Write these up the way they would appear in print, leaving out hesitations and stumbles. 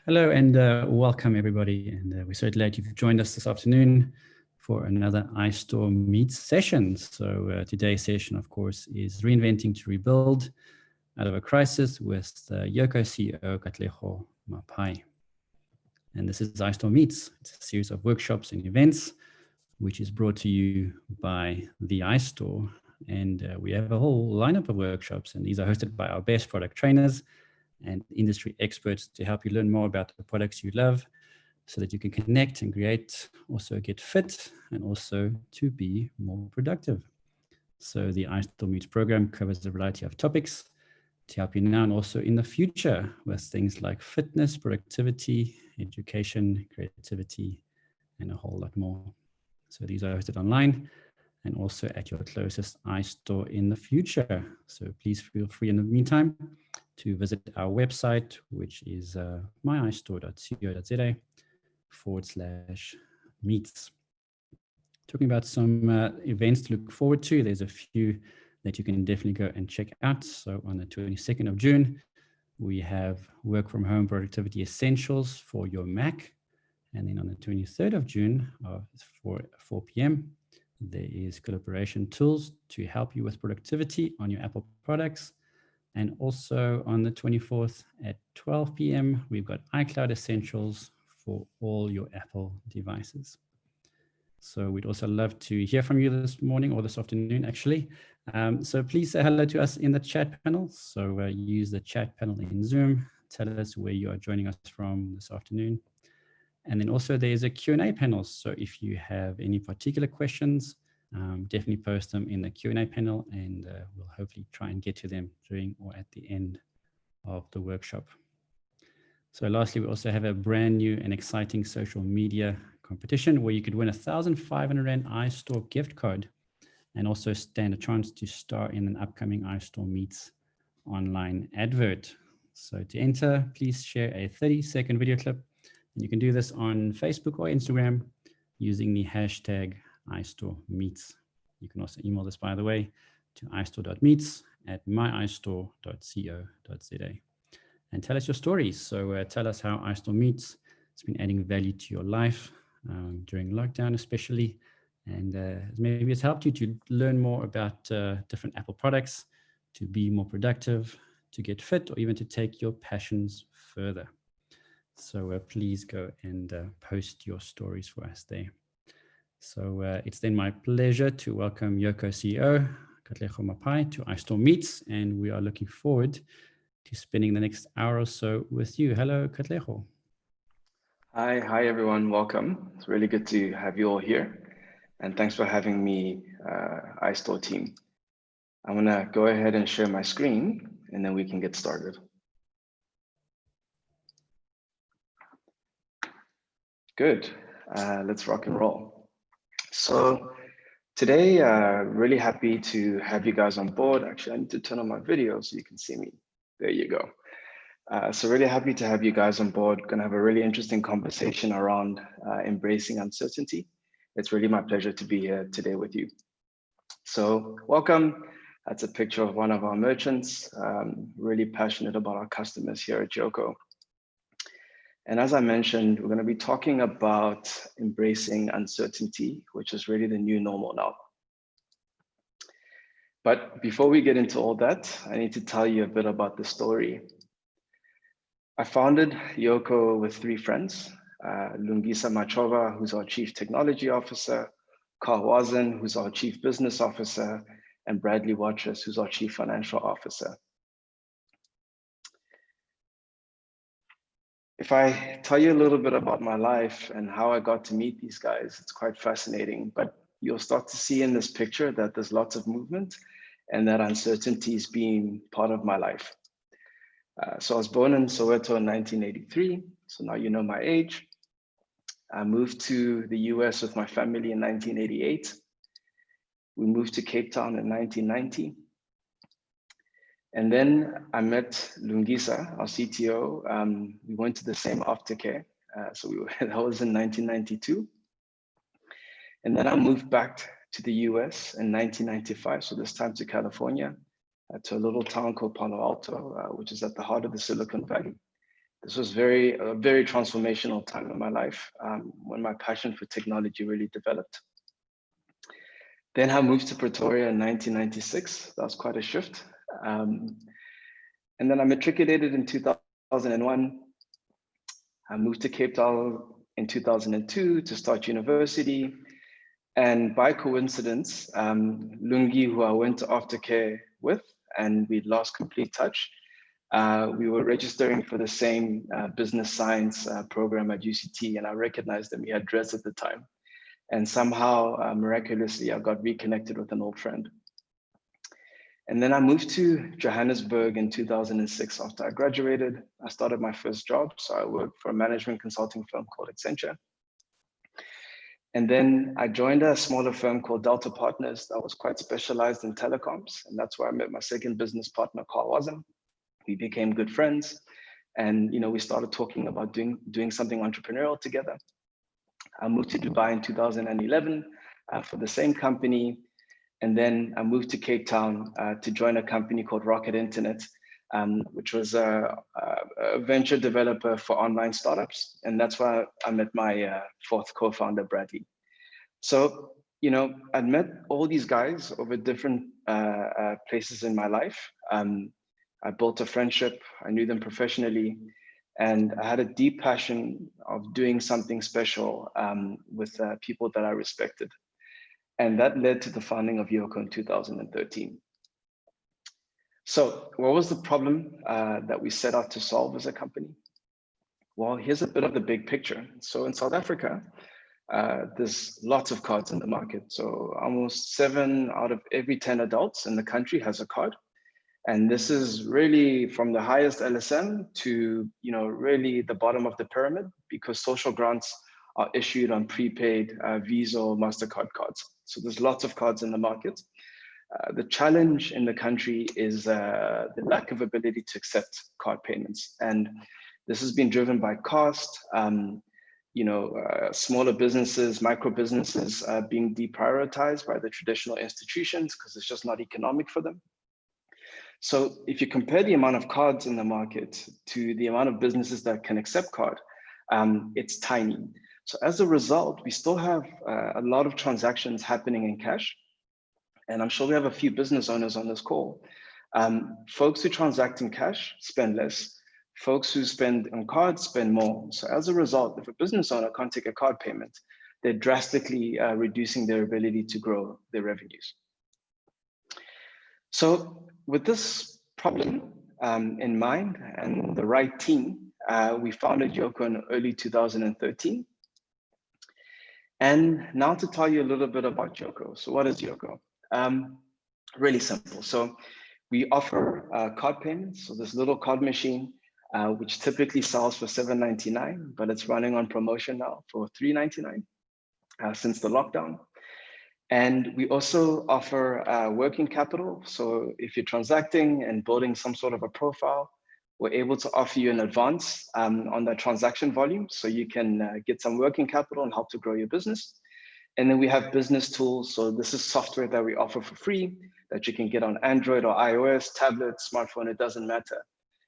Hello and welcome everybody. And we're so glad you've joined us this afternoon for another iStore Meets session. So today's session, of course, is Reinventing to Rebuild Out of a Crisis with Yoco CEO Katlego Maphai. And this is iStore Meets. It's a series of workshops and events, which is brought to you by the iStore. And we have a whole lineup of workshops, and these are hosted by our best product trainers and industry experts to help you learn more about the products you love so that you can connect and create, also get fit, and also to be more productive. So the iStore Meets program covers a variety of topics to help you now and also in the future with things like fitness, productivity, education, creativity, and a whole lot more. So these are hosted online and also at your closest iStore in the future. So please feel free in the meantime to visit our website, which is myistore.co.za/meets. Talking about some events to look forward to, there's a few that you can definitely go and check out. So on the 22nd of June, we have Work from Home Productivity Essentials for your Mac. And then on the 23rd of June, for 4 p.m., there is Collaboration Tools to help you with productivity on your Apple products. And also on the 24th at 12 p.m., we've got iCloud Essentials for all your Apple devices. So we'd also love to hear from you this morning or this afternoon, actually. So please say hello to us in the chat panel. So use the chat panel in Zoom. Tell us where you are joining us from this afternoon. And then also there's a Q&A panel. So if you have any particular questions, definitely post them in the Q&A panel, and we'll hopefully try and get to them during or at the end of the workshop. So lastly, we also have a brand new and exciting social media competition where you could win a 1,500 Rand iStore gift card and also stand a chance to star in an upcoming iStore Meets online advert. So to enter, please share a 30-second video clip. And you can do this on Facebook or Instagram using the hashtag iStore Meets. You can also email this, by the way, to istore.meets@myistore.co.za and tell us your stories. So tell us how iStore Meets has been adding value to your life during lockdown, especially, and maybe it's helped you to learn more about different Apple products, to be more productive, to get fit, or even to take your passions further. So please go and post your stories for us there. So it's then my pleasure to welcome Yoco CEO Katlego Maphai to iStore Meets, and we are looking forward to spending the next hour or so with you. Hello, Katlego. Hi everyone, welcome. It's really good to have you all here, and thanks for having me, iStore team. I'm gonna go ahead and share my screen, and then we can get started. Good, let's rock and roll. So today, really happy to have you guys on board. Actually, I need to turn on my video so you can see me. There you go. So really happy to have you guys on board. Gonna have a really interesting conversation around embracing uncertainty. It's really my pleasure to be here today with you. So welcome. That's a picture of one of our merchants. Really passionate about our customers here at Yoco. And as I mentioned, we're going to be talking about embracing uncertainty, which is really the new normal now. But before we get into all that, I need to tell you a bit about the story. I founded Yoco with 3 friends, Lungisa Machova, who's our Chief Technology Officer, Carl Wazen, who's our Chief Business Officer, and Bradley Watchers, who's our Chief Financial Officer. If I tell you a little bit about my life and how I got to meet these guys, it's quite fascinating, but you'll start to see in this picture that there's lots of movement and that uncertainty is being part of my life. So I was born in Soweto in 1983, so now you know my age. I moved to the US with my family in 1988. We moved to Cape Town in 1990. And then I met Lungisa, our CTO. We went to the same aftercare. That was in 1992. And then I moved back to the US in 1995. So this time to California, to a little town called Palo Alto, which is at the heart of the Silicon Valley. This was a very transformational time in my life, when my passion for technology really developed. Then I moved to Pretoria in 1996. That was quite a shift. And then I matriculated in 2001. I moved to Cape Town in 2002 to start university. And by coincidence, Lungi, who I went to aftercare with, and we lost complete touch, we were registering for the same business science program at UCT, and I recognized that we had dreads at the time. And somehow, miraculously, I got reconnected with an old friend. And then I moved to Johannesburg in 2006 after I graduated. I started my first job. So I worked for a management consulting firm called Accenture. And then I joined a smaller firm called Delta Partners that was quite specialized in telecoms. And that's where I met my second business partner, Carl Wasm. We became good friends. And we started talking about doing something entrepreneurial together. I moved to Dubai in 2011 for the same company. And then I moved to Cape Town to join a company called Rocket Internet, which was a venture developer for online startups. And that's where I met my fourth co-founder, Bradley. So, I'd met all these guys over different places in my life. I built a friendship. I knew them professionally. And I had a deep passion of doing something special with people that I respected. And that led to the founding of Yoco in 2013. So what was the problem that we set out to solve as a company? Well, here's a bit of the big picture. So in South Africa, there's lots of cards in the market. So almost 7 out of every 10 adults in the country has a card. And this is really from the highest LSM to really the bottom of the pyramid, because social grants are issued on prepaid Visa or MasterCard cards. So there's lots of cards in the market. The challenge in the country is the lack of ability to accept card payments. And this has been driven by cost, smaller businesses, micro businesses being deprioritized by the traditional institutions because it's just not economic for them. So if you compare the amount of cards in the market to the amount of businesses that can accept card, it's tiny. So as a result, we still have a lot of transactions happening in cash. And I'm sure we have a few business owners on this call. Folks who transact in cash spend less. Folks who spend on cards spend more. So as a result, if a business owner can't take a card payment, they're drastically reducing their ability to grow their revenues. So with this problem in mind and the right team, we founded Yoco in early 2013. And now to tell you a little bit about Yoco. So what is Yoco? Really simple. So we offer card payments. So this little card machine, which typically sells for $7.99, but it's running on promotion now for $3.99 since the lockdown. And we also offer working capital. So if you're transacting and building some sort of a profile, we're able to offer you an advance on that transaction volume. So you can get some working capital and help to grow your business. And then we have business tools. So this is software that we offer for free that you can get on Android or iOS, tablet, smartphone, it doesn't matter.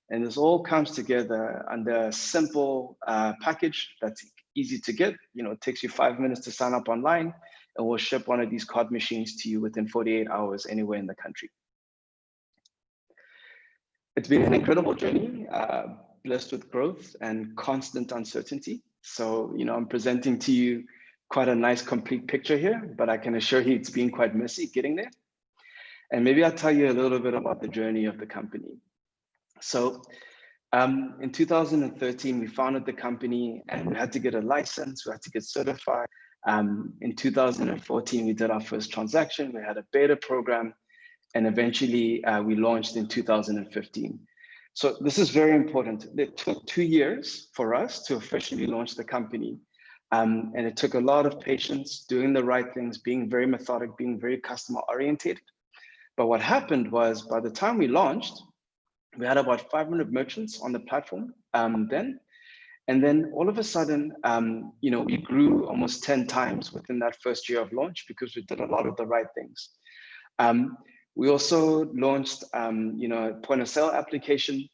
And this all comes together under a simple package that's easy to get. It takes you 5 minutes to sign up online, and we'll ship one of these card machines to you within 48 hours anywhere in the country. It's been an incredible journey, blessed with growth and constant uncertainty. So, I'm presenting to you quite a nice complete picture here, but I can assure you it's been quite messy getting there. And maybe I'll tell you a little bit about the journey of the company. So in 2013, we founded the company and we had to get a license, we had to get certified. In 2014, we did our first transaction, we had a beta program, and eventually we launched in 2015. So this is very important. It took 2 years for us to officially launch the company. And it took a lot of patience, doing the right things, being very methodic, being very customer oriented. But what happened was by the time we launched, we had about 500 merchants on the platform then. And then all of a sudden, we grew almost 10 times within that first year of launch because we did a lot of the right things. We also launched, a point of sale application.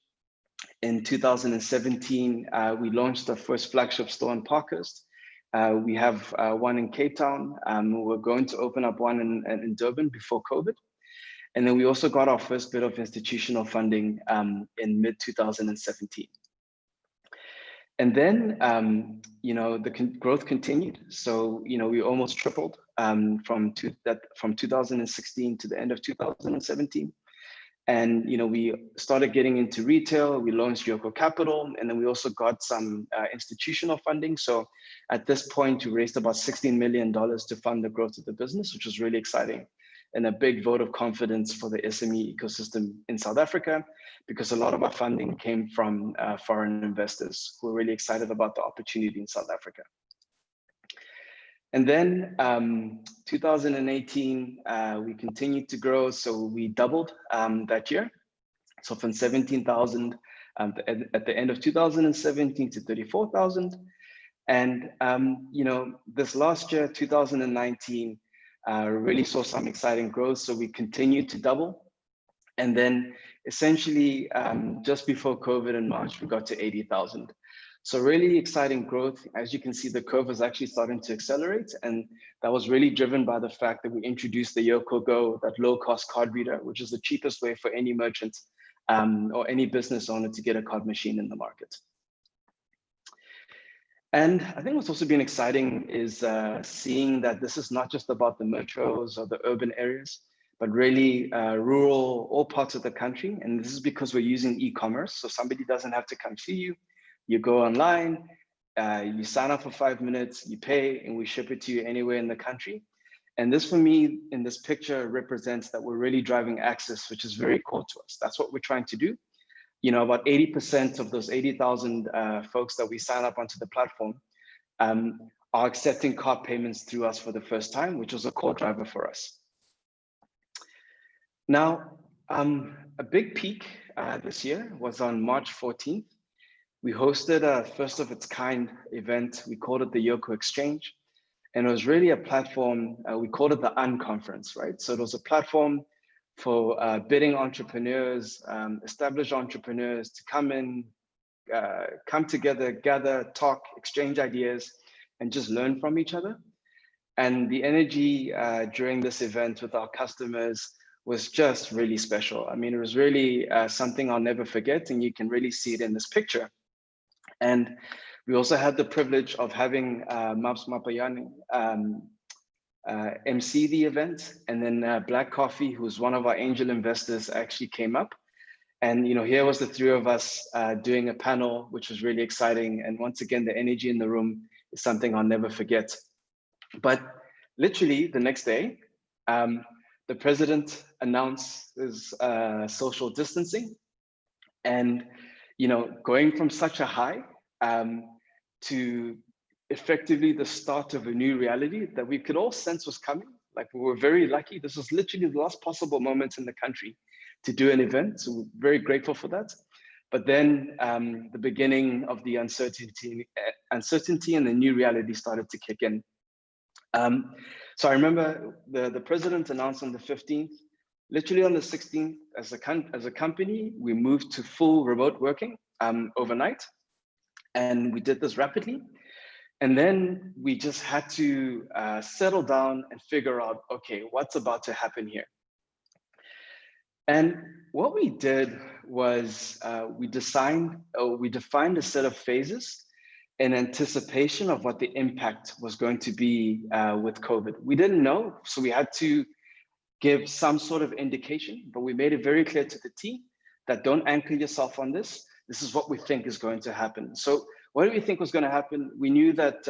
In 2017, we launched our first flagship store in Parkhurst. We have one in Cape Town. We're going to open up one in Durban before COVID. And then we also got our first bit of institutional funding in mid 2017. And then, the growth continued. So, we almost tripled from 2016 to the end of 2017. And, we started getting into retail. We launched Yoco Capital, and then we also got some institutional funding. So at this point, we raised about $16 million to fund the growth of the business, which was really exciting and a big vote of confidence for the SME ecosystem in South Africa, because a lot of our funding came from foreign investors who were really excited about the opportunity in South Africa. And then 2018, we continued to grow. So we doubled that year. So from 17,000 at the end of 2017 to 34,000. And, this last year, 2019, really saw some exciting growth. So we continued to double. And then essentially just before COVID in March, we got to 80,000. So really exciting growth. As you can see, the curve is actually starting to accelerate. And that was really driven by the fact that we introduced the Yoco Go, that low-cost card reader, which is the cheapest way for any merchant or any business owner to get a card machine in the market. And I think what's also been exciting is seeing that this is not just about the metros or the urban areas, but really rural, all parts of the country. And this is because we're using e-commerce. So somebody doesn't have to come see you. You go online, you sign up for 5 minutes, you pay, and we ship it to you anywhere in the country. And this, for me, in this picture, represents that we're really driving access, which is very core to us. That's what we're trying to do. About 80% of those 80,000 folks that we sign up onto the platform are accepting card payments through us for the first time, which was a core driver for us. Now, a big peak this year was on March 14th. We hosted a first of its kind event. We called it the Yoco Exchange. And it was really a platform, we called it the Unconference, right? So it was a platform for bidding entrepreneurs, established entrepreneurs to come together, gather, talk, exchange ideas, and just learn from each other. And the energy during this event with our customers was just really special. I mean, it was really something I'll never forget, and you can really see it in this picture. And we also had the privilege of having Mabs Mapayani MC the event, and then Black Coffee, who's one of our angel investors, actually came up. And here was the three of us doing a panel, which was really exciting. And once again, the energy in the room is something I'll never forget. But literally the next day, the president announced his social distancing, and going from such a high to effectively the start of a new reality that we could all sense was coming. Like, we were very lucky. This was literally the last possible moment in the country to do an event. So we're very grateful for that. But then the beginning of the uncertainty and the new reality started to kick in. So I remember the president announced on the 15th, literally on the 16th, as a company, we moved to full remote working overnight. And we did this rapidly. And then we just had to settle down and figure out, okay, what's about to happen here? And what we did was we defined a set of phases in anticipation of what the impact was going to be with COVID. We didn't know, so we had to give some sort of indication, but we made it very clear to the team that don't anchor yourself on this. This is what we think is going to happen. So what do we think was going to happen? We knew that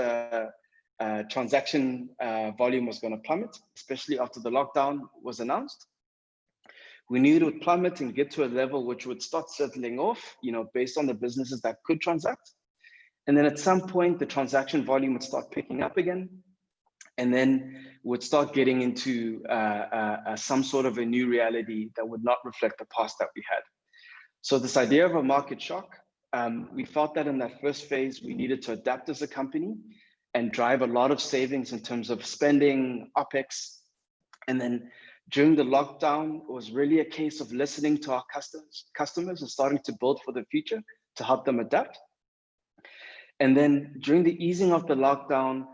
transaction volume was going to plummet, especially after the lockdown was announced. We knew it would plummet and get to a level which would start settling off, based on the businesses that could transact. And then at some point, the transaction volume would start picking up again. And then would start getting into some sort of a new reality that would not reflect the past that we had. So this idea of a market shock, we felt that in that first phase, we needed to adapt as a company and drive a lot of savings in terms of spending, OpEx. And then during the lockdown, it was really a case of listening to our customers and starting to build for the future. to help them adapt. And then during the easing of the lockdown,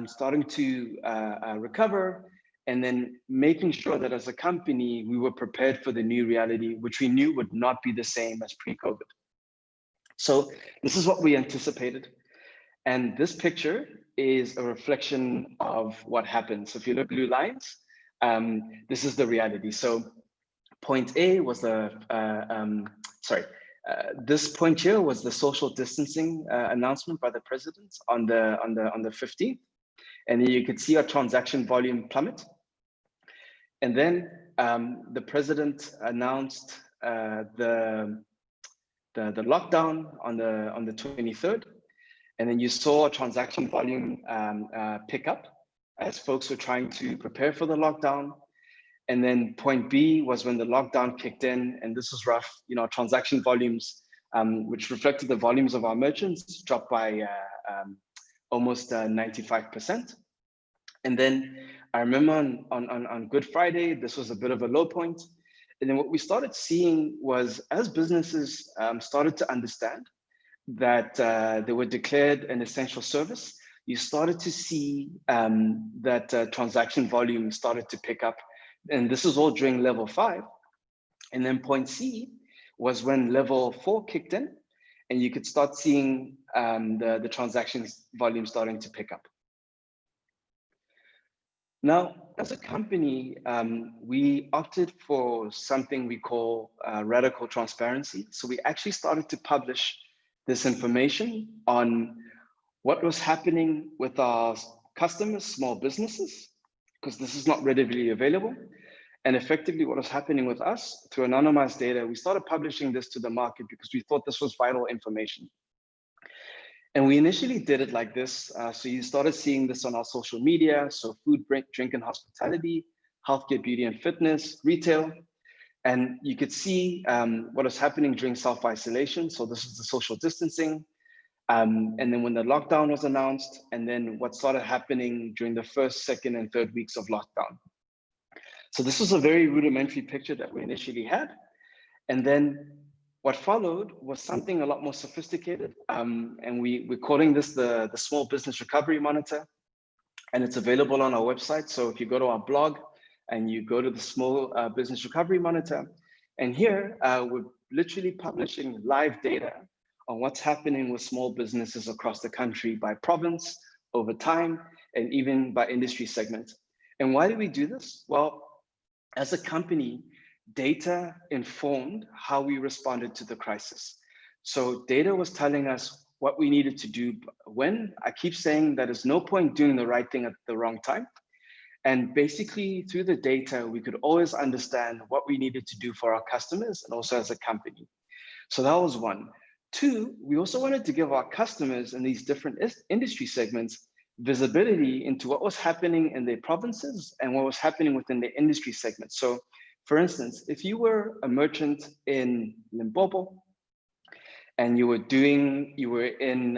starting to recover, and then making sure that as a company, we were prepared for the new reality, which we knew would not be the same as pre-COVID. So this is what we anticipated. And this picture is a reflection of what happened. So if you look blue lines, this is the reality. So point A was this point here was the social distancing announcement by the president on the 15th. And then you could see our transaction volume plummet. And then the president announced the lockdown on the 23rd. And then you saw transaction volume pick up as folks were trying to prepare for the lockdown. And then point B was when the lockdown kicked in, and this was rough. You know, transaction volumes, which reflected the volumes of our merchants, dropped by almost 95%. And then I remember on Good Friday, this was a bit of a low point. And then what we started seeing was as businesses started to understand that they were declared an essential service, you started to see that transaction volume started to pick up. And this is all during level 5. And then point C was when level 4 kicked in, and you could start seeing the transactions volume starting to pick up. Now, as a company, we opted for something we call radical transparency. So we actually started to publish this information on what was happening with our customers, small businesses, because this is not readily available. And effectively what was happening with us through anonymized data, we started publishing this to the market because we thought this was vital information. And we initially did it like this. So you started seeing this on our social media. So food, drink and hospitality, healthcare, beauty and fitness, retail. And you could see what was happening during self-isolation. So this is the social distancing. And then when the lockdown was announced, and then what started happening during the first, second, and third weeks of lockdown. So this was a very rudimentary picture that we initially had. And then what followed was something a lot more sophisticated. And we're calling this the Small Business Recovery Monitor. And it's available on our website. So if you go to our blog and you go to the Small Business Recovery Monitor, and here we're literally publishing live data on what's happening with small businesses across the country by province, over time, and even by industry segment. And why do we do this? Well, as a company, data informed how we responded to the crisis. So data was telling us what we needed to do when. I keep saying that there's no point doing the right thing at the wrong time. And basically through the data, we could always understand what we needed to do for our customers and also as a company. So that was one. Two, we also wanted to give our customers in these different industry segments visibility into what was happening in their provinces and what was happening within the industry segment. So for instance, if you were a merchant in Limpopo and you were in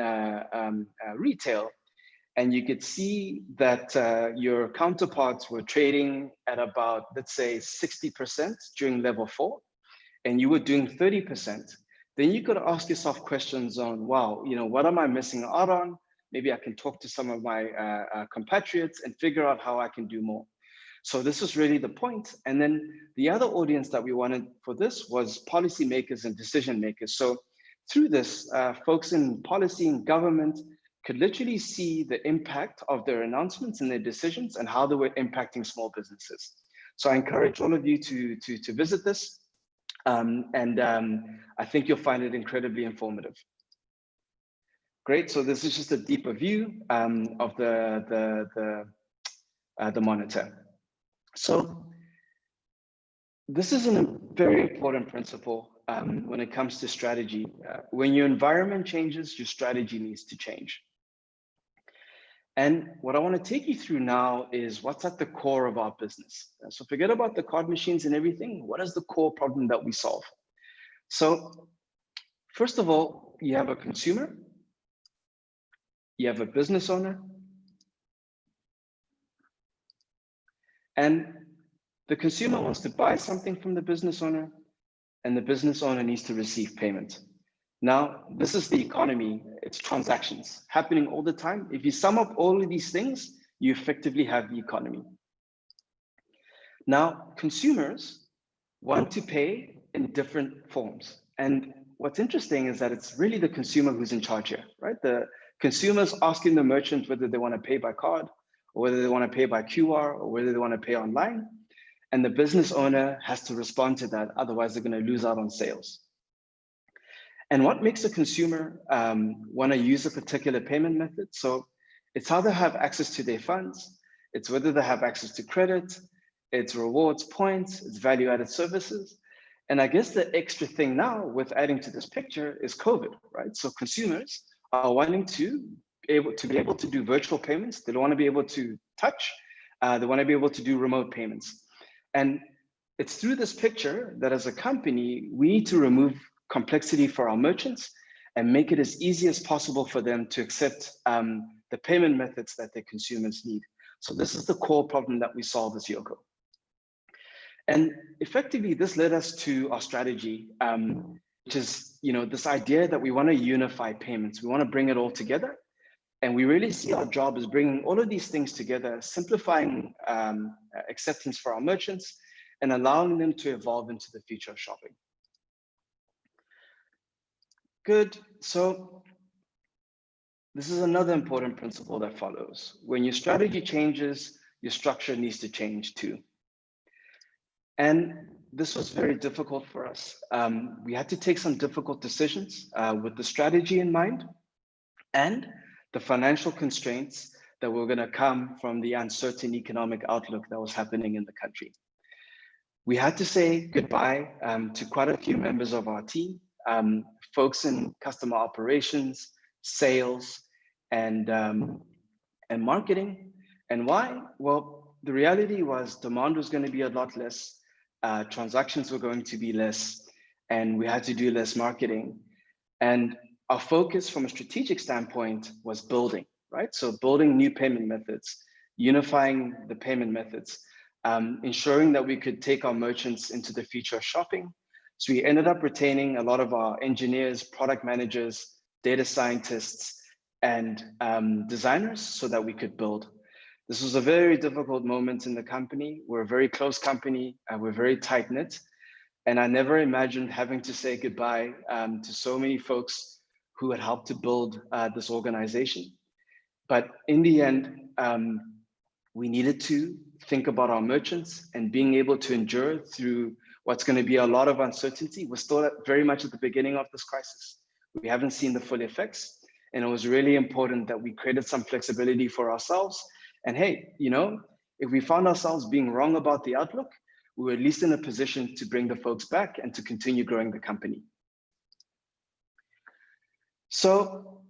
retail, and you could see that your counterparts were trading at about, let's say 60% during level 4, and you were doing 30%, then you could ask yourself questions on, wow, you know, what am I missing out on? Maybe I can talk to some of my compatriots and figure out how I can do more. So this was really the point. And then the other audience that we wanted for this was policymakers and decision makers. So through this, folks in policy and government could literally see the impact of their announcements and their decisions and how they were impacting small businesses. So I encourage all of you to visit this. I think you'll find it incredibly informative. Great, so this is just a deeper view of the monitor. So this is a very important principle when it comes to strategy. When your environment changes, your strategy needs to change. And what I want to take you through now is what's at the core of our business. So forget about the card machines and everything. What is the core problem that we solve? So first of all, you have a consumer, you have a business owner, and the consumer wants to buy something from the business owner, and the business owner needs to receive payment. Now, this is the economy. It's transactions happening all the time. If you sum up all of these things, you effectively have the economy. Now, consumers want to pay in different forms. And what's interesting is that it's really the consumer who's in charge here, right? The consumer's asking the merchant whether they want to pay by card, or whether they want to pay by QR, or whether they want to pay online. And the business owner has to respond to that. Otherwise, they're going to lose out on sales. And what makes a consumer want to use a particular payment method? So it's how they have access to their funds. It's whether they have access to credit, it's rewards, points, it's value-added services. And I guess the extra thing now with adding to this picture is COVID, right? So consumers are wanting to be able to do virtual payments. They don't want to be able to touch. They want to be able to do remote payments. And it's through this picture that as a company, we need to remove complexity for our merchants and make it as easy as possible for them to accept the payment methods that their consumers need. So this is the core problem that we solve as Yoco. And effectively, this led us to our strategy, which is this idea that we want to unify payments. We want to bring it all together. And we really see our job as bringing all of these things together, simplifying acceptance for our merchants, and allowing them to evolve into the future of shopping. Good. So this is another important principle that follows. When your strategy changes, your structure needs to change too. And this was very difficult for us. We had to take some difficult decisions with the strategy in mind and the financial constraints that were going to come from the uncertain economic outlook that was happening in the country. We had to say goodbye to quite a few members of our team, folks in customer operations, sales, and marketing. And why? Well, the reality was demand was going to be a lot less, transactions were going to be less, and we had to do less marketing. And our focus from a strategic standpoint was building, right? So building new payment methods, unifying the payment methods, ensuring that we could take our merchants into the future of shopping. So we ended up retaining a lot of our engineers, product managers, data scientists, and designers so that we could build. This was a very difficult moment in the company. We're a very close company, and we're very tight knit. And I never imagined having to say goodbye to so many folks who had helped to build this organization. But in the end, we needed to think about our merchants and being able to endure through what's going to be a lot of uncertainty. We're still very much at the beginning of this crisis. We haven't seen the full effects. And it was really important that we created some flexibility for ourselves. And hey, if we found ourselves being wrong about the outlook, we were at least in a position to bring the folks back and to continue growing the company. So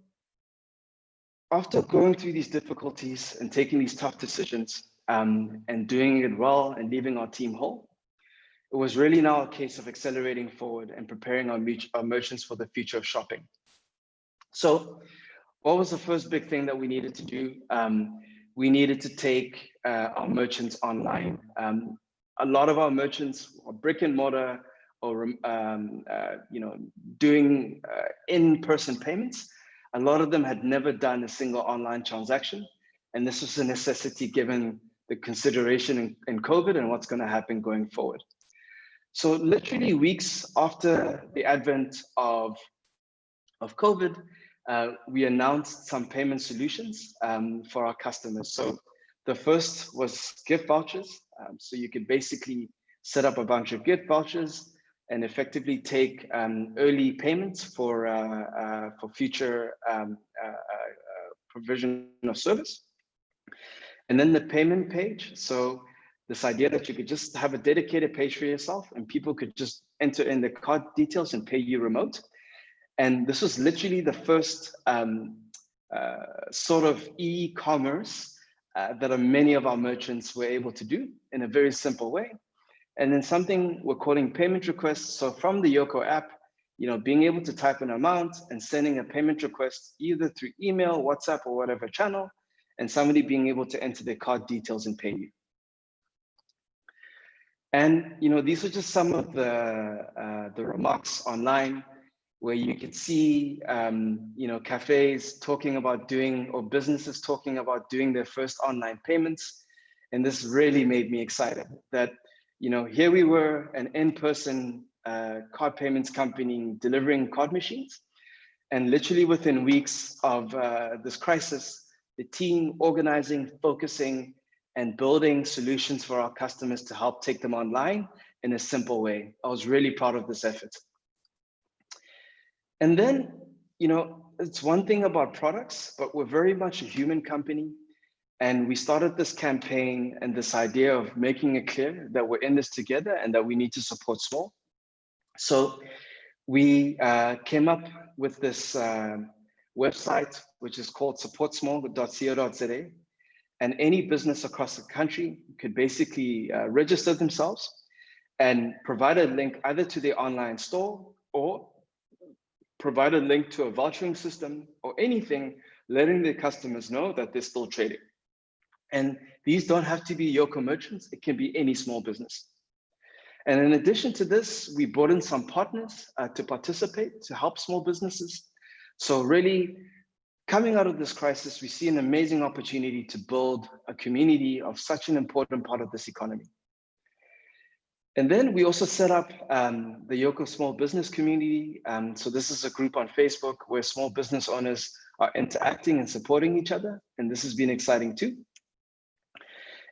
after going through these difficulties and taking these tough decisions and doing it well and leaving our team whole, it was really now a case of accelerating forward and preparing our merchants for the future of shopping. So what was the first big thing that we needed to do? We needed to take our merchants online. A lot of our merchants are brick and mortar or doing in-person payments. A lot of them had never done a single online transaction. And this was a necessity given the consideration in COVID and what's going to happen going forward. So literally weeks after the advent of COVID, we announced some payment solutions for our customers. So the first was gift vouchers. So you could basically set up a bunch of gift vouchers and effectively take early payments for future provision of service. And then the payment page. So this idea that you could just have a dedicated page for yourself and people could just enter in the card details and pay you remote. And this was literally the first sort of e-commerce that many of our merchants were able to do in a very simple way. And then something we're calling payment requests. So from the Yoco app, being able to type an amount and sending a payment request either through email, WhatsApp, or whatever channel, and somebody being able to enter their card details and pay you. And these are just some of the remarks online. where you could see, cafes talking about doing, or businesses talking about doing their first online payments. And this really made me excited that, here we were, an in-person card payments company delivering card machines. And literally within weeks of this crisis, the team organizing, focusing, and building solutions for our customers to help take them online in a simple way. I was really proud of this effort. And then, it's one thing about products, but we're very much a human company. And we started this campaign and this idea of making it clear that we're in this together and that we need to support small. So we came up with this website, which is called supportsmall.co.za. And any business across the country could basically register themselves and provide a link either to their online store or provide a link to a vouchering system or anything, letting their customers know that they're still trading. And these don't have to be Yoco merchants, it can be any small business. And in addition to this, we brought in some partners to participate, to help small businesses. So really, coming out of this crisis, we see an amazing opportunity to build a community of such an important part of this economy. And then we also set up the Yoco Small Business Community. So this is a group on Facebook where small business owners are interacting and supporting each other. And this has been exciting too.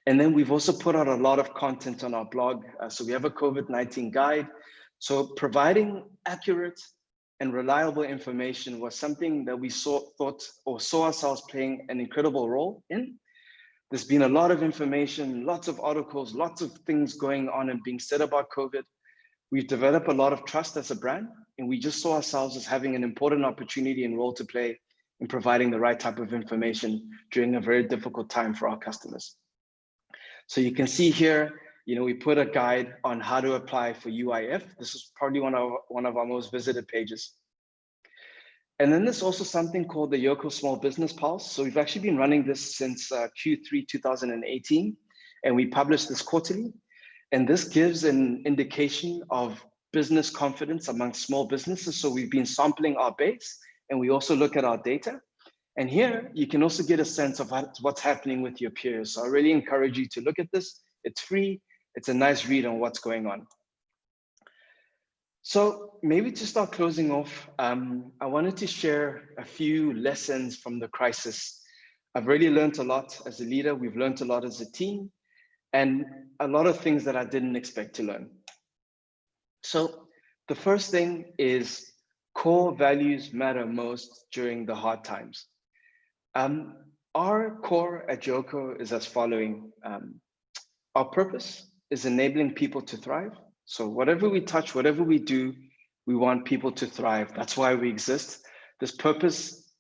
And then we've also put out a lot of content on our blog. So we have a COVID-19 guide. So providing accurate and reliable information was something that we saw ourselves playing an incredible role in. There's been a lot of information, lots of articles, lots of things going on and being said about COVID. We've developed a lot of trust as a brand, and we just saw ourselves as having an important opportunity and role to play in providing the right type of information during a very difficult time for our customers. So you can see here, we put a guide on how to apply for UIF. This is probably one of our most visited pages. And then there's also something called the Yoco Small Business Pulse. So we've actually been running this since Q3 2018, and we publish this quarterly. And this gives an indication of business confidence among small businesses. So we've been sampling our base, and we also look at our data. And here you can also get a sense of what's happening with your peers. So I really encourage you to look at this. It's free. It's a nice read on what's going on. So maybe to start closing off, I wanted to share a few lessons from the crisis. I've really learned a lot as a leader. We've learned a lot as a team, and a lot of things that I didn't expect to learn. So the first thing is core values matter most during the hard times. Our core at Yoco is as following. Our purpose is enabling people to thrive. So whatever we touch, whatever we do, we want people to thrive. That's why we exist. This purpose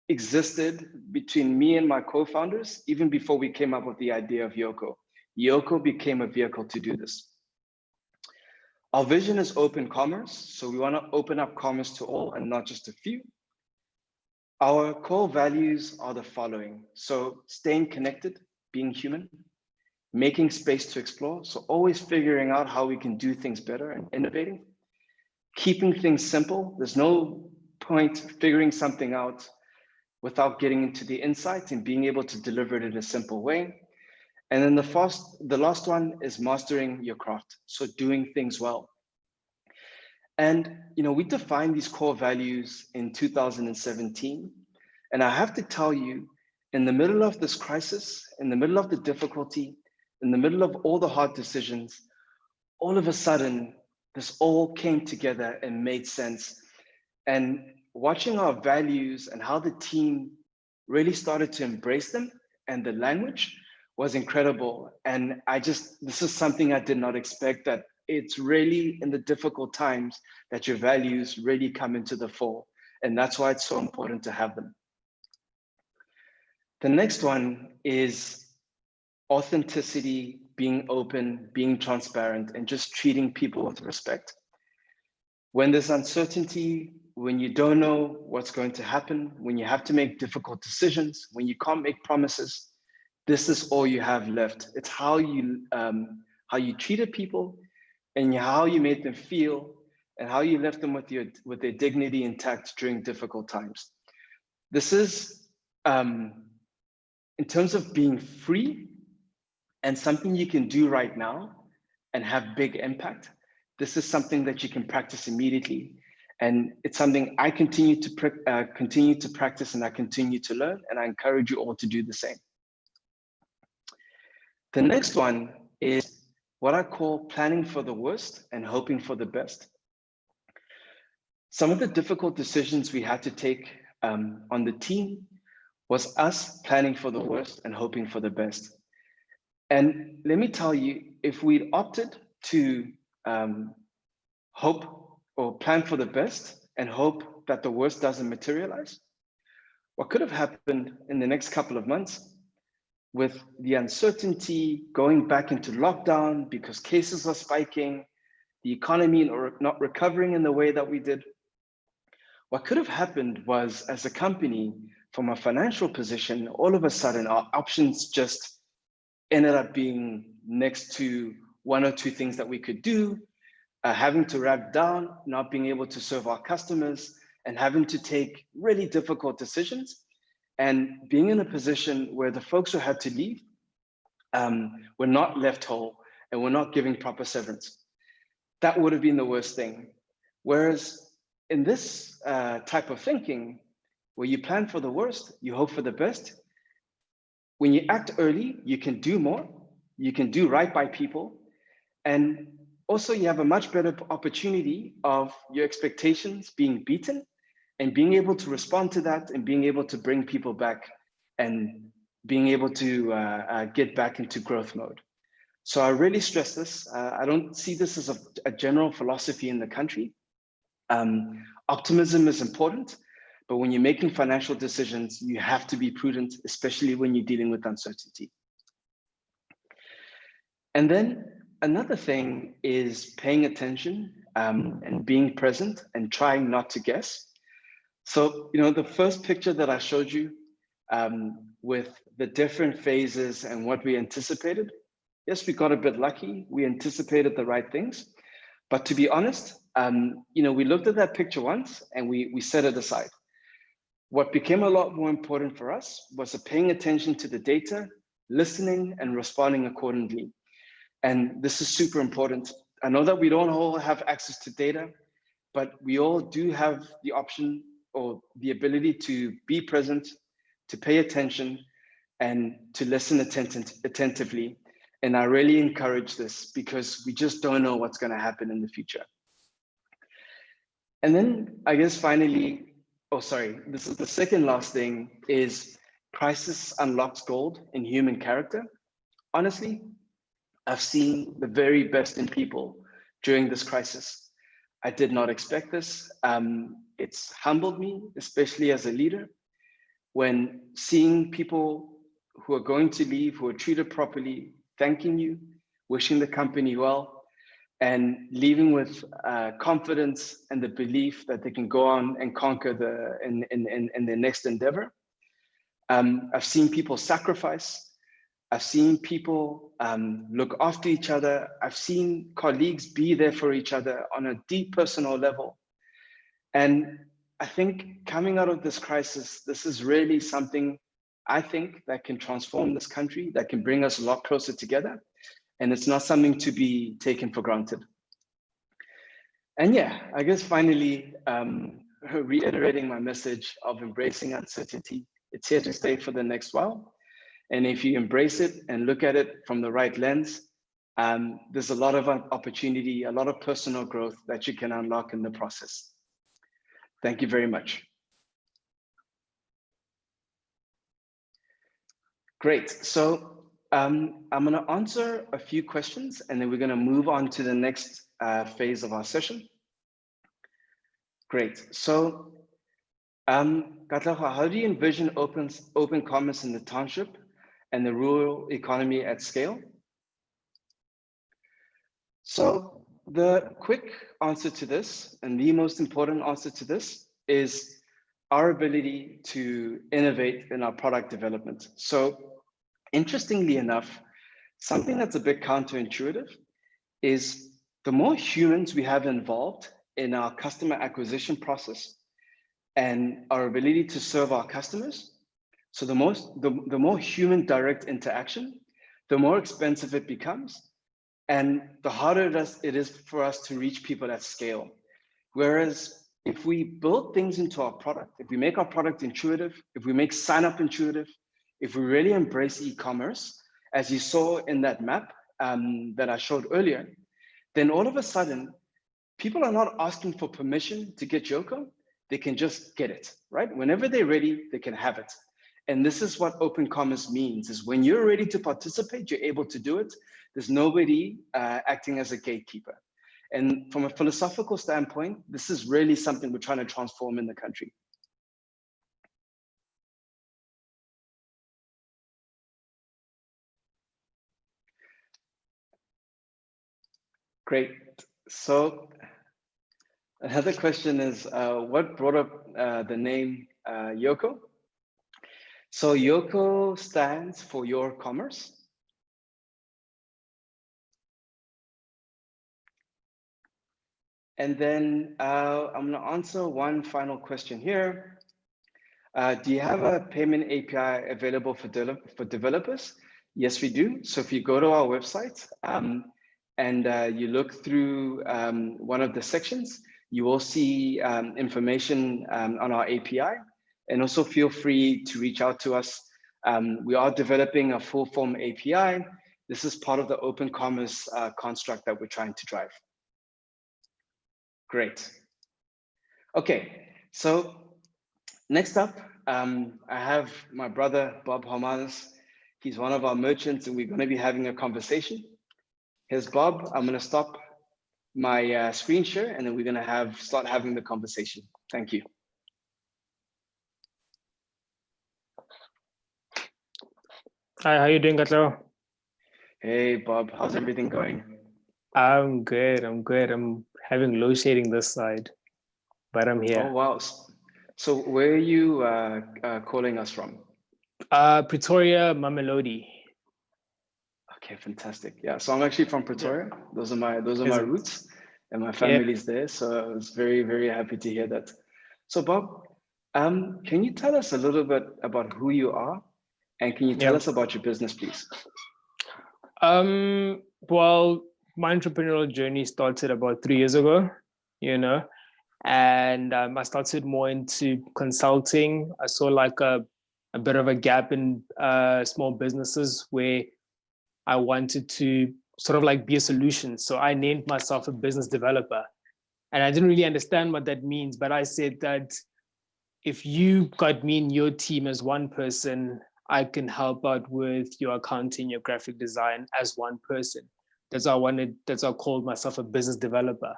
existed between me and my co-founders, even before we came up with the idea of Yoco. Yoco became a vehicle to do this. Our vision is open commerce. So we want to open up commerce to all and not just a few. Our core values are the following. So staying connected, being human, making space to explore. So always figuring out how we can do things better and innovating, keeping things simple. There's no point figuring something out without getting into the insight and being able to deliver it in a simple way. And then the last one is mastering your craft. So doing things well. And we defined these core values in 2017. And I have to tell you, in the middle of this crisis, in the middle of the difficulty, in the middle of all the hard decisions, all of a sudden, this all came together and made sense. And watching our values and how the team really started to embrace them and the language was incredible. And this is something I did not expect, that it's really in the difficult times that your values really come into the fore. And that's why it's so important to have them. The next one is authenticity, being open, being transparent, and just treating people with respect. When there's uncertainty, when you don't know what's going to happen, when you have to make difficult decisions, when you can't make promises, this is all you have left. It's how you treated people and how you made them feel and how you left them with their dignity intact during difficult times. This is, in terms of being free and something you can do right now and have big impact. This is something that you can practice immediately. And it's something I continue to practice, and I continue to learn, and I encourage you all to do the same. The next one is what I call planning for the worst and hoping for the best. Some of the difficult decisions we had to take on the team was us planning for the worst and hoping for the best. And let me tell you, if we'd opted to hope or plan for the best and hope that the worst doesn't materialize, what could have happened in the next couple of months with the uncertainty going back into lockdown because cases are spiking, the economy not recovering in the way that we did, what could have happened was, as a company, from a financial position, all of a sudden our options just ended up being next to one or two things that we could do, having to wrap down, not being able to serve our customers, and having to take really difficult decisions, and being in a position where the folks who had to leave were not left whole and were not giving proper severance. That would have been the worst thing. Whereas in this type of thinking, where you plan for the worst, you hope for the best, when you act early, you can do more, you can do right by people, and also you have a much better opportunity of your expectations being beaten and being able to respond to that and being able to bring people back and being able to get back into growth mode. So I really stress this. I don't see this as a general philosophy in the country. Optimism is important, but when you're making financial decisions, you have to be prudent, especially when you're dealing with uncertainty. And then another thing is paying attention and being present and trying not to guess. So, the first picture that I showed you with the different phases and what we anticipated, yes, we got a bit lucky. We anticipated the right things. But to be honest, we looked at that picture once and we set it aside. What became a lot more important for us was paying attention to the data, listening and responding accordingly. And this is super important. I know that we don't all have access to data, but we all do have the option or the ability to be present, to pay attention, and to listen attentively. And I really encourage this because we just don't know what's going to happen in the future. And then I guess finally, this is the second last thing, is crisis unlocks gold in human character. Honestly, I've seen the very best in people during this crisis. I did not expect this. It's humbled me, especially as a leader, when seeing people who are going to leave, who are treated properly, thanking you, wishing the company well, and leaving with confidence and the belief that they can go on and conquer in their next endeavor. I've seen people sacrifice. I've seen people look after each other. I've seen colleagues be there for each other on a deep personal level. And I think coming out of this crisis, this is really something I think that can transform this country, that can bring us a lot closer together. And it's not something to be taken for granted. And yeah, I guess finally, reiterating my message of embracing uncertainty. It's here to stay for the next while. And if you embrace it and look at it from the right lens, there's a lot of opportunity, a lot of personal growth that you can unlock in the process. Thank you very much. Great. So I'm going to answer a few questions and then we're going to move on to the next phase of our session. Great. So Katlego, how do you envision open commerce in the township and the rural economy at scale? So the quick answer to this, and the most important answer to this, is our ability to innovate in our product development. So interestingly enough, something that's a bit counterintuitive is the more humans we have involved in our customer acquisition process and our ability to serve our customers. So the more human direct interaction, the more expensive it becomes, and the harder it is for us to reach people at scale. Whereas if we build things into our product, if we make our product intuitive, if we make sign up intuitive, if we really embrace e-commerce, as you saw in that map that I showed earlier, then all of a sudden, people are not asking for permission to get Yoco. They can just get it, right? Whenever they're ready, they can have it. And this is what open commerce means, is when you're ready to participate, you're able to do it. There's nobody acting as a gatekeeper. And from a philosophical standpoint, this is really something we're trying to transform in the country. Great. So another question is, what brought up the name Yoco? So Yoco stands for Your Commerce. And then I'm gonna answer one final question here. Do you have a payment API available for developers? Yes, we do. So if you go to our website and you look through one of the sections, you will see information on our API. And also feel free to reach out to us. We are developing a full form API. This is part of the open commerce construct that we're trying to drive. Great. Okay, so next up, I have my brother, Bob Hermanos. He's one of our merchants and we're gonna be having a conversation. Here's Bob. I'm gonna stop my screen share and then we're gonna start having the conversation. Thank you. Hi, how you doing, Katlego? Hey, Bob, how's everything going? I'm good, I'm good. I'm having load shedding this side, but I'm here. Oh, wow. So where are you calling us from? Pretoria, Mamelodi. Okay, fantastic. Yeah, so I'm actually from Pretoria. Yeah. Those are my roots and my family's there. So I was very, very happy to hear that. So Bob, can you tell us a little bit about who you are? And can you tell us about your business, please? Well, my entrepreneurial journey started about 3 years ago, you know, and I started more into consulting. I saw like a bit of a gap in small businesses where I wanted to sort of like be a solution. So I named myself a business developer. And I didn't really understand what that means, but I said that if you got me in your team as one person, I can help out with your accounting, your graphic design as one person. That's how I called myself a business developer.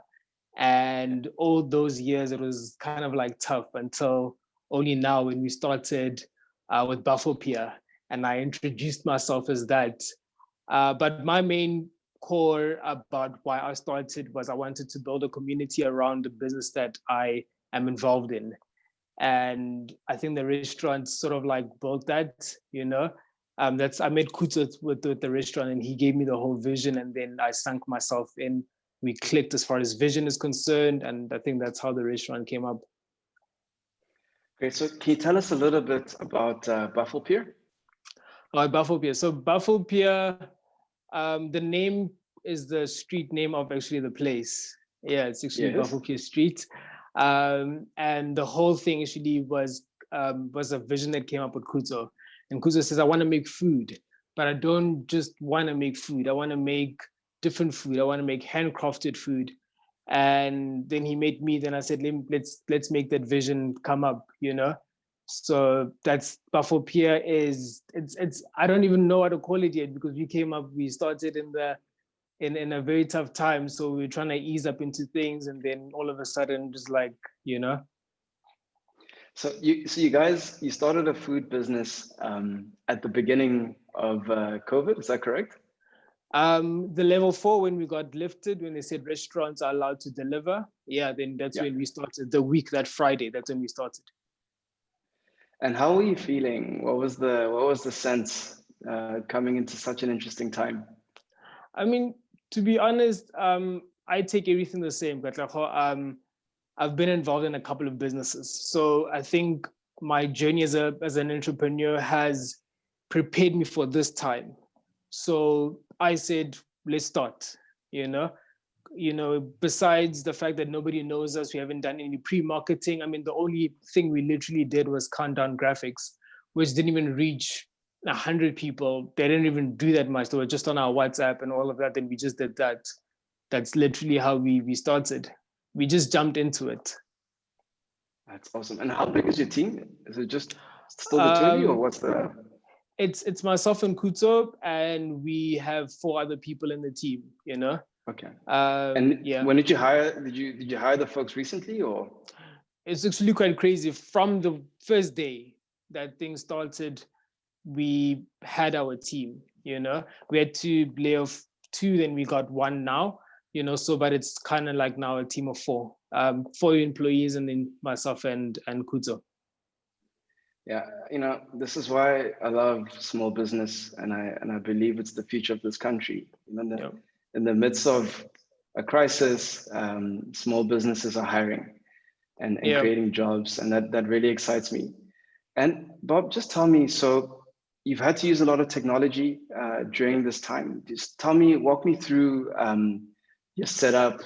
And all those years, it was kind of like tough until only now when we started with Buffopia and I introduced myself as that. But my main core about why I started was I wanted to build a community around the business that I am involved in. And I think the restaurant sort of like built that, you know. I made Kuto with the restaurant and he gave me the whole vision and then I sunk myself in. We clicked as far as vision is concerned. And I think that's how the restaurant came up. Great, so can you tell us a little bit about Buffopia? Buffopia. So Buffopia, the name is the street name of actually the place. Yeah, it's actually Buffopia Street. And the whole thing actually was a vision that came up with Kuto. And Kuto says, I want to make food, but I don't just want to make food. I want to make different food. I want to make handcrafted food. And then he made me, then I said, let's make that vision come up, you know? So that's Buffopia is, it's I don't even know how to call it yet because we started in a very tough time. So we were trying to ease up into things and then all of a sudden just like, you know. So you guys, you started a food business at the beginning of COVID, is that correct? The level 4, when we got lifted, when they said restaurants are allowed to deliver, then that's when we started. The week, that Friday, that's when we started. And how were you feeling? What was the sense coming into such an interesting time? I mean, to be honest, I take everything the same, but I've been involved in a couple of businesses. So I think my journey as an entrepreneur has prepared me for this time. So I said, let's start, besides the fact that nobody knows us, we haven't done any pre-marketing. I mean, the only thing we literally did was countdown graphics, which didn't even reach 100 people. They didn't even do that much. They were just on our WhatsApp and all of that. And we just did that. That's literally how we started. We just jumped into it. That's awesome. And how big is your team? Is it just still the two of you, or what's the? It's myself and Kuto, and we have 4 other people in the team, Okay. And yeah. when did you hire? Did you hire the folks recently, or? It's actually quite crazy. From the first day that things started, we had our team. We had to lay off 2, then we got 1 now. So but it's kind of like now a team of 4, 4 employees, and then myself and Kuto. Yeah, this is why I love small business, and I believe it's the future of this country. In the midst of a crisis, small businesses are hiring and creating jobs, and that really excites me. And Bob, just tell me, so you've had to use a lot of technology during this time. Just walk me through your setup.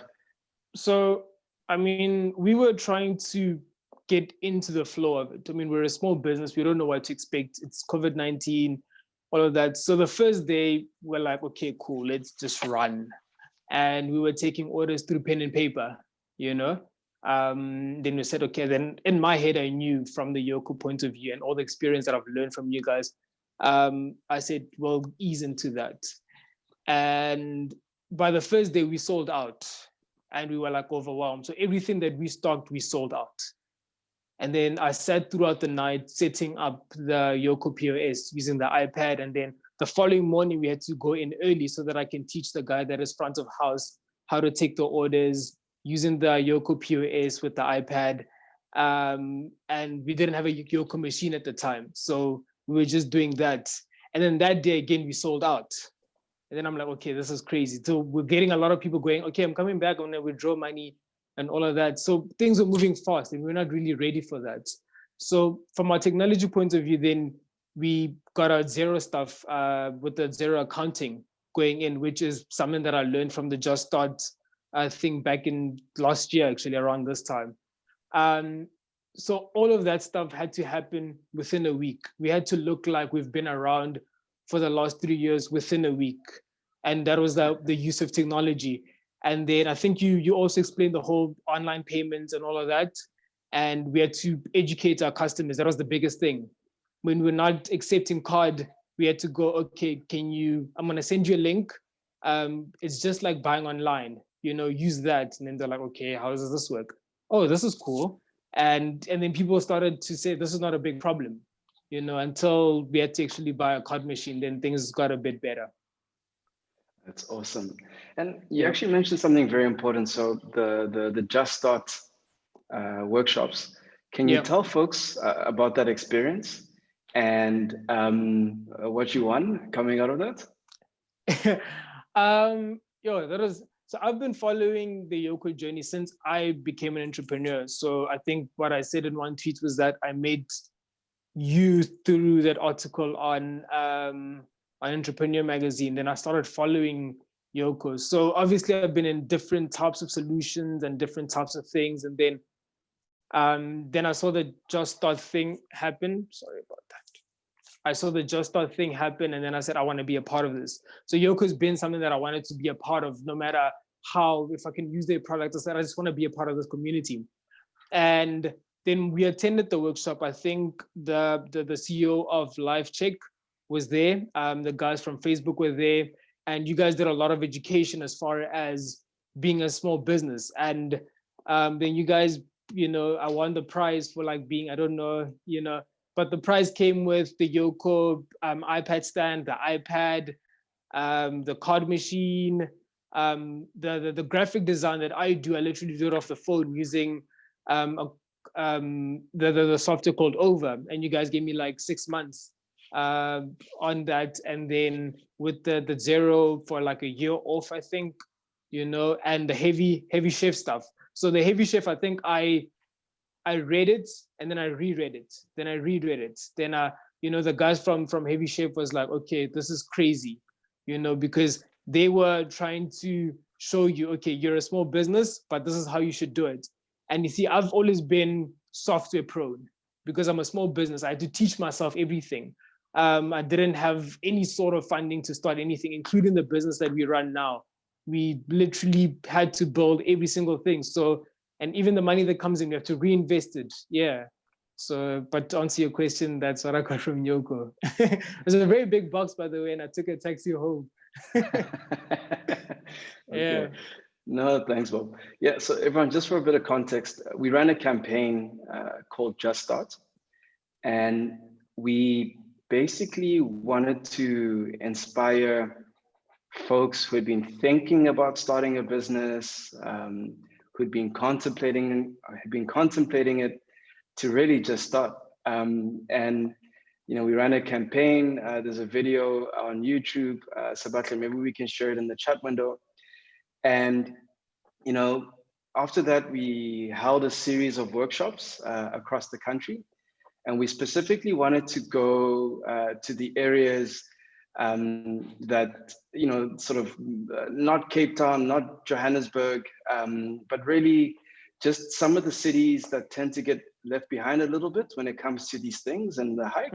So, I mean, we were trying to get into the flow of it. I mean, we're a small business. We don't know what to expect. It's COVID-19, all of that. So the first day, we're like, okay, cool, let's just run. And we were taking orders through pen and paper, Then we said, okay, then in my head, I knew from the Yoco point of view and all the experience that I've learned from you guys, I said, well, ease into that. And by the first day, we sold out and we were like overwhelmed. So everything that we stocked, we sold out. And then I sat throughout the night setting up the Yoco POS using the iPad. And then the following morning, we had to go in early so that I can teach the guy that is front of house how to take the orders using the Yoco POS with the iPad. And we didn't have a Yoco machine at the time. So we were just doing that. And then that day, again, we sold out. And then I'm like, okay, this is crazy. So we're getting a lot of people going, okay, I'm coming back, I'm going to withdraw money and all of that. So things are moving fast and we're not really ready for that. So from a technology point of view, then we got our Zero stuff with the Zero accounting going in, which is something that I learned from the Just Start thing back in last year, actually around this time. So all of that stuff had to happen within a week. We had to look like we've been around for the last 3 years within a week. And that was the use of technology. And then I think you also explained the whole online payments and all of that. And we had to educate our customers. That was the biggest thing. When we're not accepting card, we had to go, okay, I'm going to send you a link. It's just like buying online, use that. And then they're like, okay, how does this work? Oh, this is cool. And then people started to say, this is not a big problem, until we had to actually buy a card machine, then things got a bit better. That's awesome. And you actually mentioned something very important. So the Just Start workshops. Can you tell folks about that experience and what you won coming out of that? So I've been following the Yoco journey since I became an entrepreneur. So I think what I said in one tweet was that I made you through that article on Entrepreneur magazine. Then I started following Yoco. So obviously I've been in different types of solutions and different types of things. And then I saw the Just Start thing happen. Sorry about that. I saw the Just Start thing happen, and then I said, I want to be a part of this. So Yoco's been something that I wanted to be a part of, no matter how, if I can use their product. I said, I just want to be a part of this community. And then we attended the workshop. I think the CEO of LifeCheck was there. The guys from Facebook were there. And you guys did a lot of education as far as being a small business. And then you guys, I won the prize for like being, I don't know, but the prize came with the Yoco iPad stand, the iPad, the card machine, the graphic design that I do. I literally do it off the phone using the software called Over, and you guys gave me like 6 months on that, and then with the Zero for like a year off, I think, and the heavy chef stuff. So the Heavy Chef, I think I read it and then I reread it, then I reread it. Then the guys from Heavy Chef was like, okay, this is crazy, because they were trying to show you, okay, you're a small business, but this is how you should do it. And you see, I've always been software prone because I'm a small business. I had to teach myself everything. I didn't have any sort of funding to start anything, including the business that we run now. We literally had to build every single thing. So, and even the money that comes in, we have to reinvest it. Yeah. So, but to answer your question, that's what I got from Yoco. It was a very big box, by the way, and I took a taxi home. Okay. Yeah. No, thanks, Bob. Yeah, so everyone, just for a bit of context, we ran a campaign called Just Start, and we basically wanted to inspire folks who had been thinking about starting a business, who'd been contemplating it, to really just start. And we ran a campaign. There's a video on YouTube. Sabatle, maybe we can share it in the chat window. And after that, we held a series of workshops across the country, and we specifically wanted to go to the areas that sort of not Cape Town, not Johannesburg, but really just some of the cities that tend to get left behind a little bit when it comes to these things and the hype.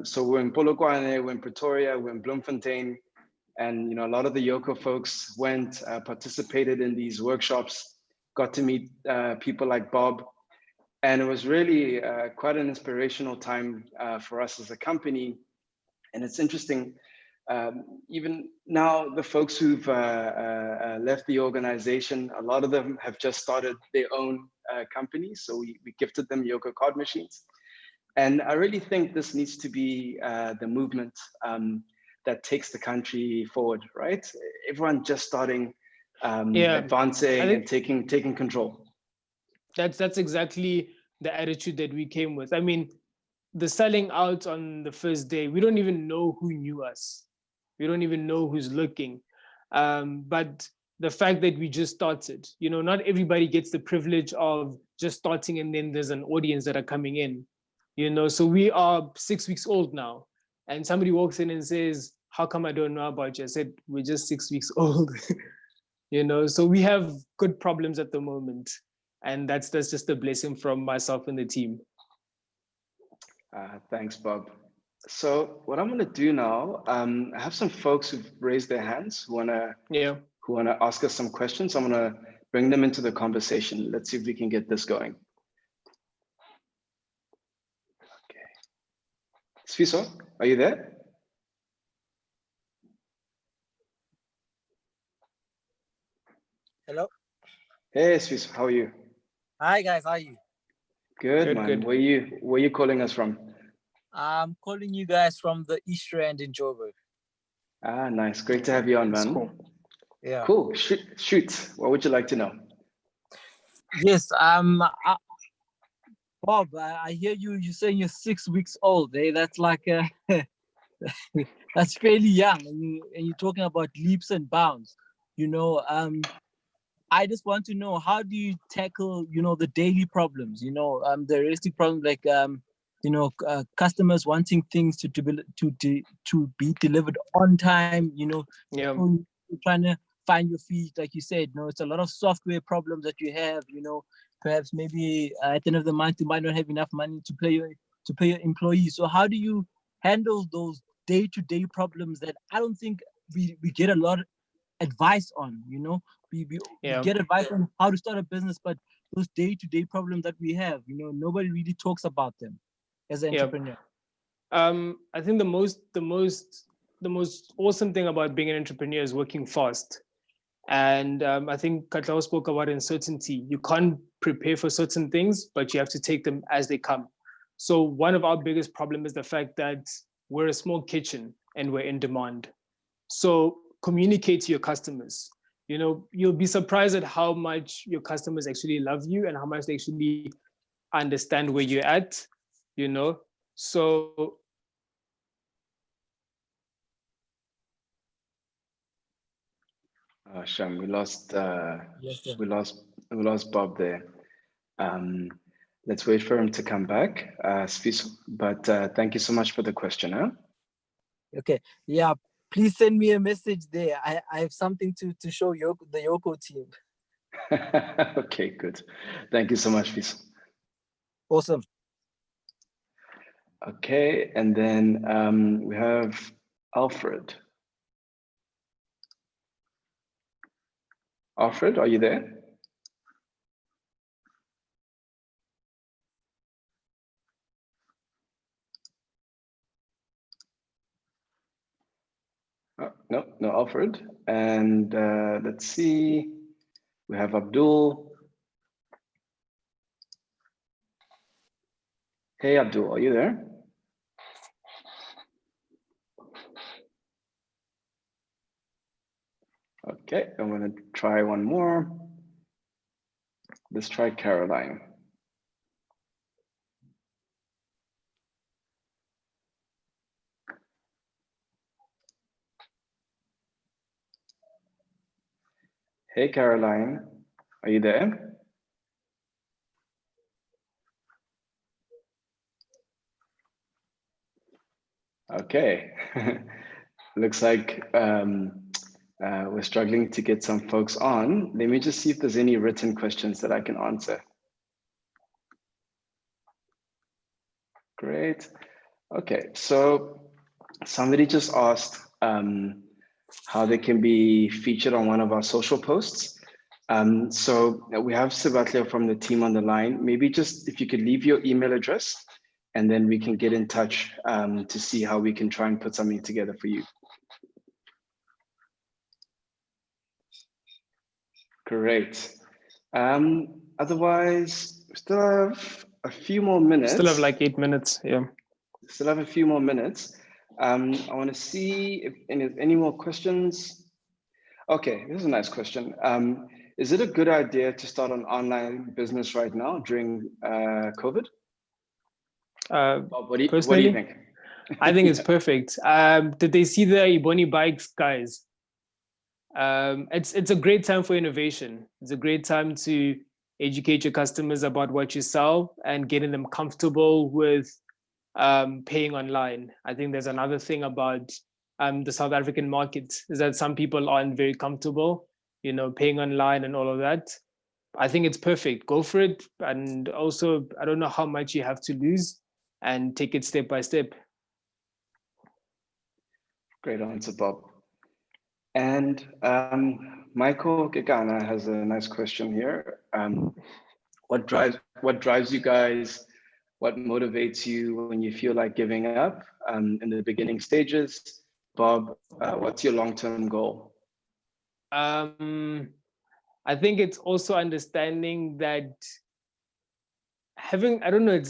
So we're in Polokwane, we're in Pretoria, we're in Bloemfontein, and a lot of the Yoco folks went, participated in these workshops, got to meet people like Bob, and it was really quite an inspirational time for us as a company. And it's interesting, even now, the folks who've left the organization, a lot of them have just started their own companies. So we gifted them Yoco card machines. And I really think this needs to be the movement that takes the country forward, right? Everyone just starting, advancing and taking control. That's exactly the attitude that we came with. I mean, the selling out on the first day, we don't even know who knew us. We don't even know who's looking. But the fact that we just started, not everybody gets the privilege of just starting and then there's an audience that are coming in, so we are 6 weeks old now. And somebody walks in and says, how come I don't know about you? I said, we're just 6 weeks old, so we have good problems at the moment. And that's just a blessing from myself and the team. Thanks, Bob. So what I'm going to do now, I have some folks who've raised their hands who want to ask us some questions. I'm going to bring them into the conversation. Let's see if we can get this going. Okay. Sfiso, are you there? Hello. Hey, Sfiso, how are you? Hi guys, how are you? Good, man. Good. Where you calling us from? I'm calling you guys from the East Rand in Joburg. Ah, nice. Great to have you on, man. Cool. Yeah. Cool. Shoot. What would you like to know? Yes. Bob, I hear you saying you're 6 weeks old. Eh? That's like that's fairly young, and you're talking about leaps and bounds. I just want to know, how do you tackle the daily problems? The realistic problems, like customers wanting things to be delivered on time. Trying to find your feet, like you said. It's a lot of software problems that you have. Perhaps maybe at the end of the month you might not have enough money to pay your employees. So how do you handle those day-to-day problems that I don't think we get a lot of advice on? We get advice on how to start a business, but those day-to-day problems that we have, nobody really talks about them as an entrepreneur. I think the most awesome thing about being an entrepreneur is working fast. And I think Katlego spoke about uncertainty. You can't prepare for certain things, but you have to take them as they come. So one of our biggest problems is the fact that we're a small kitchen and we're in demand. So communicate to your customers. You'll be surprised at how much your customers actually love you and how much they actually understand where you're at, So Sham, we lost we lost Bob there. Let's wait for him to come back. But thank you so much for the question. Huh? Okay. Yeah. Please send me a message there. I have something to show the Yoco team. Okay, good. Thank you so much, Fiso. Awesome. Okay, and then we have Alfred. Alfred, are you there? Oh, no, Alfred. And let's see, we have Abdul. Hey, Abdul, are you there? Okay, I'm gonna try one more. Let's try Caroline. Hey, Caroline, are you there? Okay, looks like we're struggling to get some folks on. Let me just see if there's any written questions that I can answer. Great. Okay, so somebody just asked how they can be featured on one of our social posts. So we have Sebastian from the team on the line. Maybe just if you could leave your email address, and then we can get in touch to see how we can try and put something together for you. Great. Otherwise, we still have a few more minutes. Still have like 8 minutes, yeah. Still have a few more minutes. I want to see if any more questions. Okay, this is a nice question. Is it a good idea to start an online business right now during COVID? What do you think? I think it's perfect. Did they see the Iboni bikes, guys? It's a great time for innovation. It's a great time to educate your customers about what you sell and getting them comfortable with paying online. I think there's another thing about the South African market is that some people aren't very comfortable, paying online and all of that. I think it's perfect. Go for it. And also, I don't know how much you have to lose, and take it step by step. Great answer, Bob. And Michael Kekana has a nice question here. What drives you guys? What motivates you when you feel like giving up in the beginning stages? Bob, what's your long-term goal? I think it's also understanding that having, I don't know,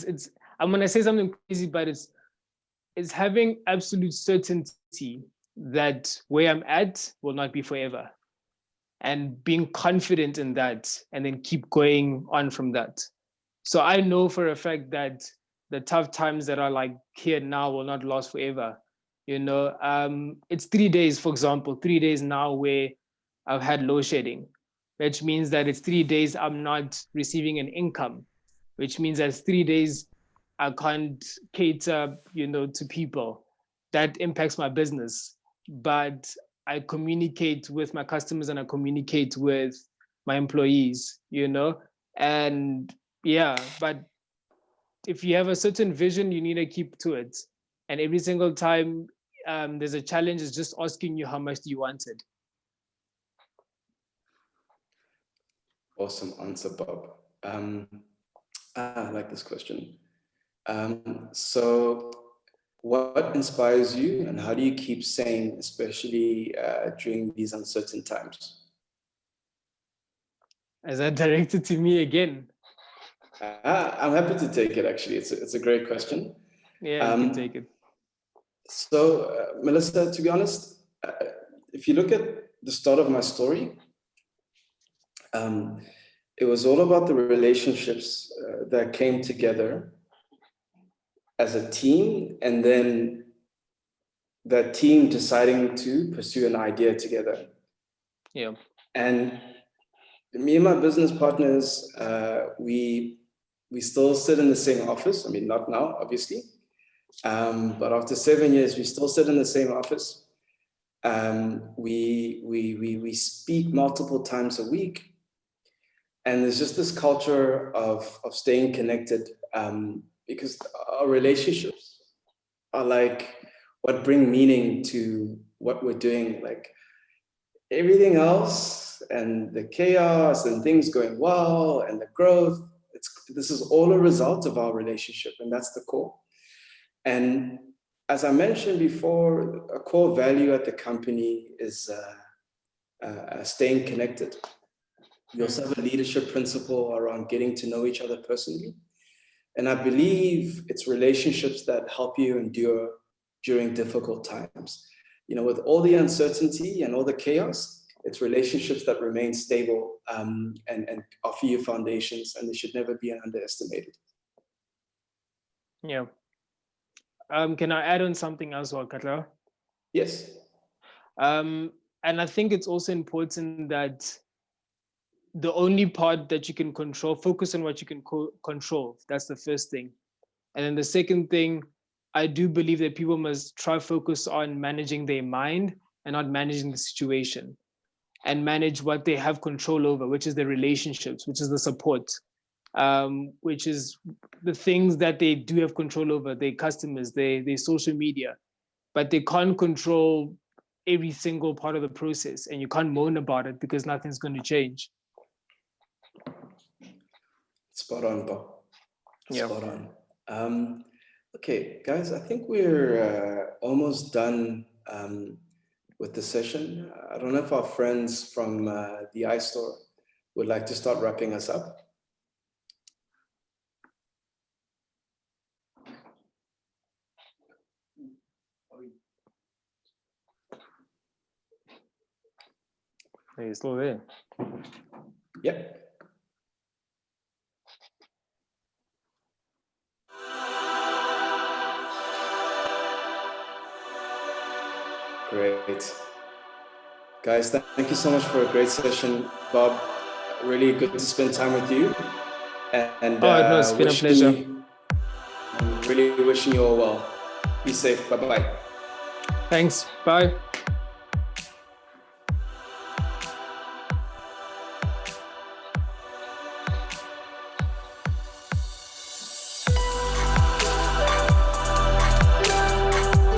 I'm gonna say something crazy, but it's having absolute certainty that where I'm at will not be forever, and being confident in that, and then keep going on from that. So I know for a fact that the tough times that are like here now will not last forever. It's 3 days, for example, 3 days now where I've had load shedding, which means that it's 3 days I'm not receiving an income, which means that 3 days I can't cater, to people. That impacts my business. But I communicate with my customers and I communicate with my employees, and yeah, but if you have a certain vision, you need to keep to it. And every single time there's a challenge, it's just asking you how much do you want it. Awesome answer, Bob. I like this question. So what inspires you and how do you keep sane, especially during these uncertain times? Is that directed to me again? I'm happy to take it, actually. It's a great question. Yeah, you can take it. So, Melissa, to be honest, if you look at the start of my story, it was all about the relationships that came together as a team, and then that team deciding to pursue an idea together. Yeah. And me and my business partners, we still sit in the same office. I mean, not now, obviously, but after 7 years, we still sit in the same office. We speak multiple times a week, and there's just this culture of staying connected, because our relationships are like what bring meaning to what we're doing. Like everything else and the chaos and things going well and the growth, this is all a result of our relationship, and that's the core. And as I mentioned before, a core value at the company is staying connected. We also have a leadership principle around getting to know each other personally. And I believe it's relationships that help you endure during difficult times. You know, with all the uncertainty and all the chaos, it's relationships that remain stable, and offer you foundations, and they should never be underestimated. Yeah. Can I add on something as well, Katlego? Yes. And I think it's also important that the only part that you can control, focus on what you can control. That's the first thing. And then the second thing, I do believe that people must try focus on managing their mind and not managing the situation, and manage what they have control over, which is their relationships, which is the support, which is the things that they do have control over, their customers, their social media, but they can't control every single part of the process, and you can't moan about it because nothing's going to change. Spot on, Bob. Yeah. Spot on. Okay, guys, I think we're almost done with the session. I don't know if our friends from the iStore would like to start wrapping us up. Are you still there? Yep. Great. Guys, thank you so much for a great session, Bob. Really good to spend time with you. And no, it's been a pleasure. Really wishing you all well. Be safe. Bye-bye. Thanks. Bye.